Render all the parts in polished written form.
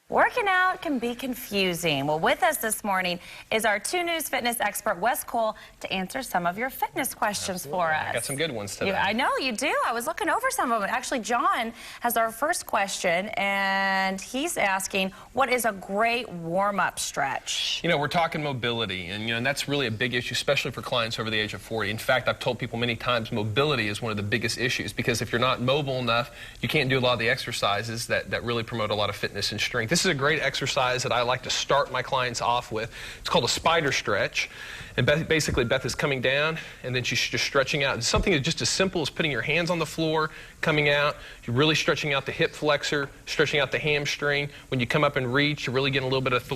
Working out can be confusing. Well, with us this morning is our 2 News fitness expert, Wes Cole, to answer some of your fitness questions for us. I got some good ones today. I know you do. I was looking over some of them. Actually, John has our first question, and he's asking, what is a great warm-up stretch? You know, we're talking mobility, and that's really a big issue, especially for clients over the age of 40. In fact, I've told people many times mobility is one of the biggest issues, because if you're not mobile enough, you can't do a lot of the exercises that really promote a lot of fitness and strength. This is a great exercise that I like to start my clients off with. It's called a spider stretch. And basically, Beth is coming down, and then she's just stretching out. It's something that's just as simple as putting your hands on the floor, coming out. You're really stretching out the hip flexor, stretching out the hamstring. When you come up and reach, you're really getting a little bit of,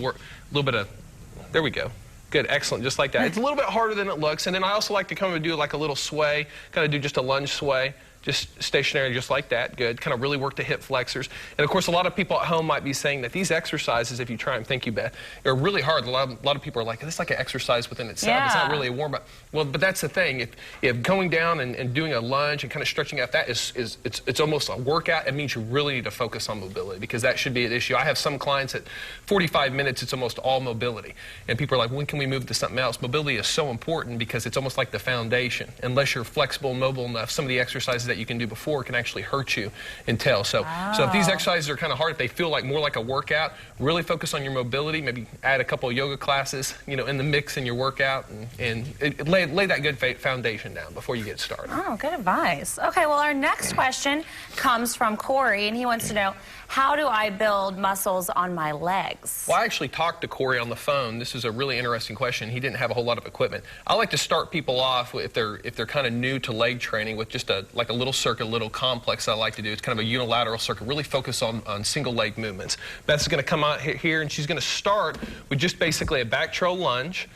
there we go. Good, excellent, just like that. It's a little bit harder than it looks. And then I also like to come and do like a little sway, kind of do just a lunge sway. Just stationary, just like that. Good. Kind of really work the hip flexors. And of course, a lot of people at home might be saying that these exercises, if you try them, thank you, Beth, are really hard. A lot of people are like, it's like an exercise within itself. Yeah. It's not really a warm-up. Well, but that's the thing. If going down and doing a lunge and kind of stretching out, that it's almost a workout. It means you really need to focus on mobility, because that should be an issue. I have some clients at 45 minutes, it's almost all mobility. And people are like, when can we move to something else? Mobility is so important because it's almost like the foundation. Unless you're flexible and mobile enough, some of the exercises that you can do before can actually hurt you until. So if these exercises are kind of hard, if they feel like more like a workout, really focus on your mobility. Maybe add a couple of yoga classes, in the mix in your workout, and lay that good foundation down before you get started. Oh, good advice. Okay, well, our next question comes from Corey, and he wants to know, how do I build muscles on my legs? Well, I actually talked to Corey on the phone. This is a really interesting question. He didn't have a whole lot of equipment. I like to start people off if they're kind of new to leg training with just like a little circuit, a little complex I like to do. It's kind of a unilateral circuit. Really focus on single leg movements. Beth's going to come out here, and she's going to start with just basically a back trail lunge.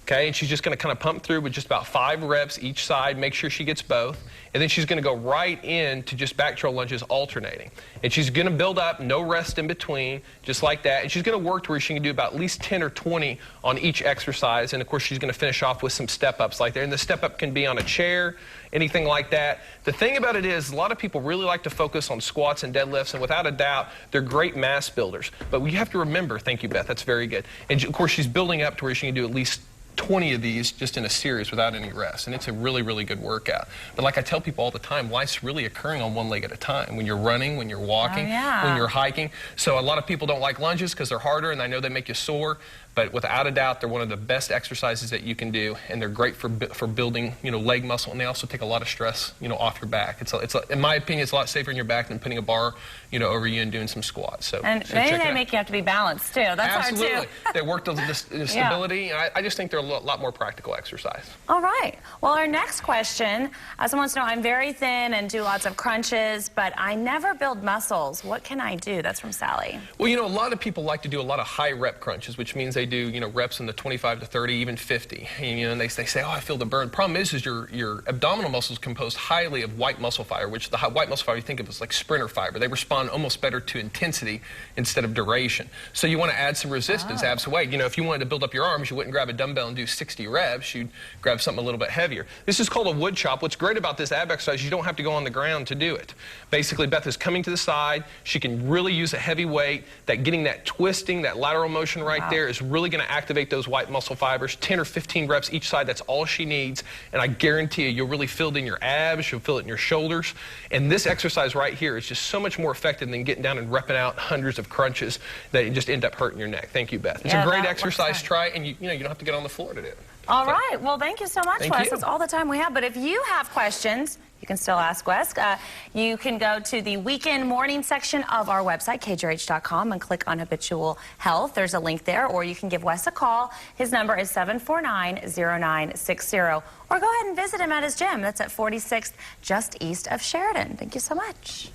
Okay, and she's just going to kind of pump through with just about 5 reps each side, make sure she gets both. And then she's going to go right into just back trail lunges alternating. And she's going to build up, no rest in between, just like that. And she's going to work to where she can do about at least 10 or 20 on each exercise. And of course, she's going to finish off with some step-ups like that. And the step-up can be on a chair, anything like that. The thing about it is, a lot of people really like to focus on squats and deadlifts, and without a doubt, they're great mass builders. But we have to remember, thank you, Beth, that's very good. And of course, she's building up to where she can do at least 20 of these just in a series without any rest, and it's a really, really good workout. But like I tell people all the time, life's really occurring on one leg at a time. When you're running, when you're walking, when you're hiking. So a lot of people don't like lunges because they're harder, and I know they make you sore. But without a doubt, they're one of the best exercises that you can do, and they're great for building, leg muscle, and they also take a lot of stress, off your back. In my opinion, it's a lot safer in your back than putting a bar, over you and doing some squats. So maybe they make you have to be balanced too. That's absolutely hard too. They work the stability, and I just think they're a lot more practical exercise. All right. Well, our next question, someone wants to know, I'm very thin and do lots of crunches, but I never build muscles. What can I do? That's from Sally. Well, a lot of people like to do a lot of high rep crunches, which means they do, reps in the 25 to 30, even 50. And they say, oh, I feel the burn. Problem is your abdominal muscles composed highly of white muscle fiber, which the white muscle fiber you think of as like sprinter fiber. They respond almost better to intensity instead of duration. So you want to add some resistance, add some weight. If you wanted to build up your arms, you wouldn't grab a dumbbell and do 60 reps. You'd grab something a little bit heavier. This is called a wood chop. What's great about this ab exercise, you don't have to go on the ground to do it. Basically, Beth is coming to the side. She can really use a heavy weight. Getting that twisting, that lateral motion right there is really going to activate those white muscle fibers. 10 or 15 reps each side, that's all she needs. And I guarantee you'll really feel it in your abs, you'll feel it in your shoulders. And this exercise right here is just so much more effective than getting down and repping out hundreds of crunches that you just end up hurting your neck. Thank you, Beth. It's a great exercise. Try it, and you don't have to get on the floor to do it. All right. Well, thank you so much, Wes. That's all the time we have. But if you have questions, you can still ask Wes. You can go to the weekend morning section of our website, kjrh.com, and click on Habitual Health. There's a link there, or you can give Wes a call. His number is 749-0960. Or go ahead and visit him at his gym. That's at 46th, just east of Sheridan. Thank you so much.